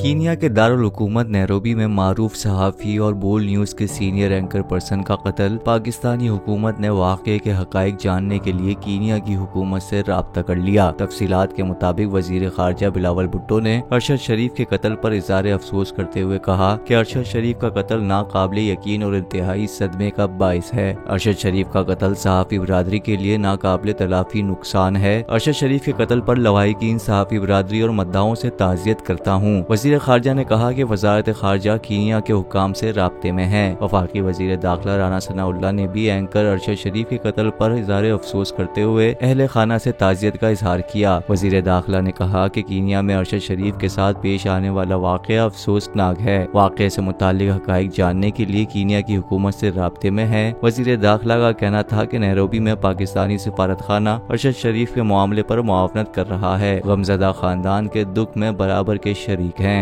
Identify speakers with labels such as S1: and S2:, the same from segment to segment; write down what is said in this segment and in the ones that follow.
S1: Kenya के दारुल हुकूमत Nairobi में मारूफ सहाफ़ी और बोल न्यूज़ के सीनियर एंकर पर्सन का कत्ल। पाकिस्तानी हुकूमत ने वाक़े के हक़ाइक़ जानने के लिए कीनिया की हुकूमत से राब्ता कर लिया। तफसीलात के मुताबिक वज़ीर ख़ारजा बिलावल भुट्टो ने अरशद शरीफ के कत्ल पर इज़हार अफसोस करते हुए कहा कि अरशद शरीफ का कत्ल नाकाबिले यकीन और इंतहाई सदमे का बाइस है। अरशद शरीफ का कत्ल सहाफ़ी बिरादरी के लिए नाकाबिले तलाफ़ी नुकसान है। अरशद शरीफ के कत्ल पर लवाहिकीन सहाफ़ी बिरादरी और मद्दाओं से ताज़ियत करता हूँ। वज़ीर ख़ारजा ने कहा कि वज़ारत ख़ारजा कीनिया के हुक्काम से राब्ते में है। वफाकी वज़ीर दाखिला राना सनाउल्लाह ने भी एंकर अरशद शरीफ के कत्ल पर इज़हार अफसोस करते हुए अहले खाना से ताज़ियत का इजहार किया। वज़ीर दाखिला ने कहा कि कीनिया में अरशद शरीफ के साथ पेश आने वाला वाक़या अफसोसनाक है। वाक़े से मुताल्लिक़ हक़ाइक़ जानने के लिए कीनिया की हुकूमत से राब्ते में है। वज़ीर दाखिला का कहना था कि नैरोबी में पाकिस्तानी सिफारतखाना अरशद शरीफ के मामले पर मुआवनत कर रहा है। गमज़दा खानदान के दुख में बराबर के शरीक हैं।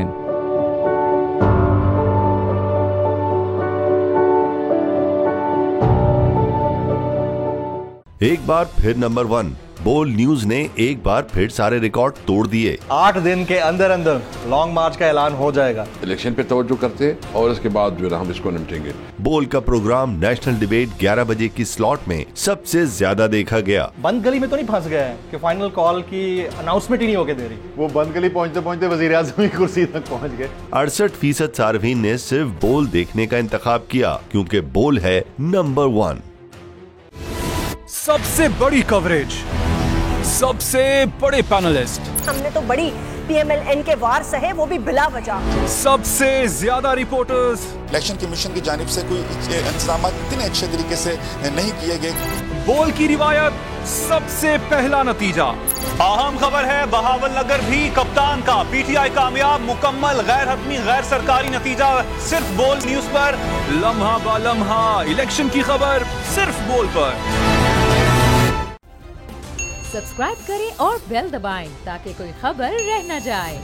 S2: एक बार फिर नंबर 1 बोल न्यूज ने एक बार फिर सारे रिकॉर्ड तोड़ दिए।
S3: 8 दिन के अंदर अंदर लॉन्ग मार्च का ऐलान हो जाएगा।
S4: इलेक्शन पे तवज्जो करते और इसके बाद जो है हम इसको निपटेंगे।
S2: बोल का प्रोग्राम नेशनल डिबेट 11 बजे की स्लॉट में सबसे ज्यादा देखा गया।
S3: बंद गली में तो नहीं फंस गया है कि फाइनल कॉल की अनाउंसमेंट ही नहीं होके दे रही। वो बंद गली पहुंचते पहुंचते वजीर आज़म की कुर्सी तक पहुंच गए।
S2: 68% सार्फिन ने सिर्फ बोल देखने का इंतखाब किया क्योंकि बोल है नंबर 1।
S5: सबसे बड़ी कवरेज, सबसे बड़े पैनलिस्ट,
S6: हमने तो बड़ी PMLN के वार सहे, वो भी बिला वजह।
S5: सबसे ज्यादा रिपोर्टर्स।
S7: इलेक्शन कमीशन की जानिब से कोई इंतजाम इतने अच्छे तरीके से नहीं किए गए।
S5: बोल की रिवायत, सबसे पहला नतीजा।
S8: अहम खबर है बहावल नगर भी कप्तान का PTI कामयाब, मुकम्मल गैर हतमी गैर सरकारी नतीजा सिर्फ बोल न्यूज पर।
S5: लम्हा बा लम्हा इलेक्शन की खबर सिर्फ बोल पर।
S9: सब्सक्राइब करें और बेल दबाएं ताकि कोई खबर रह न जाए।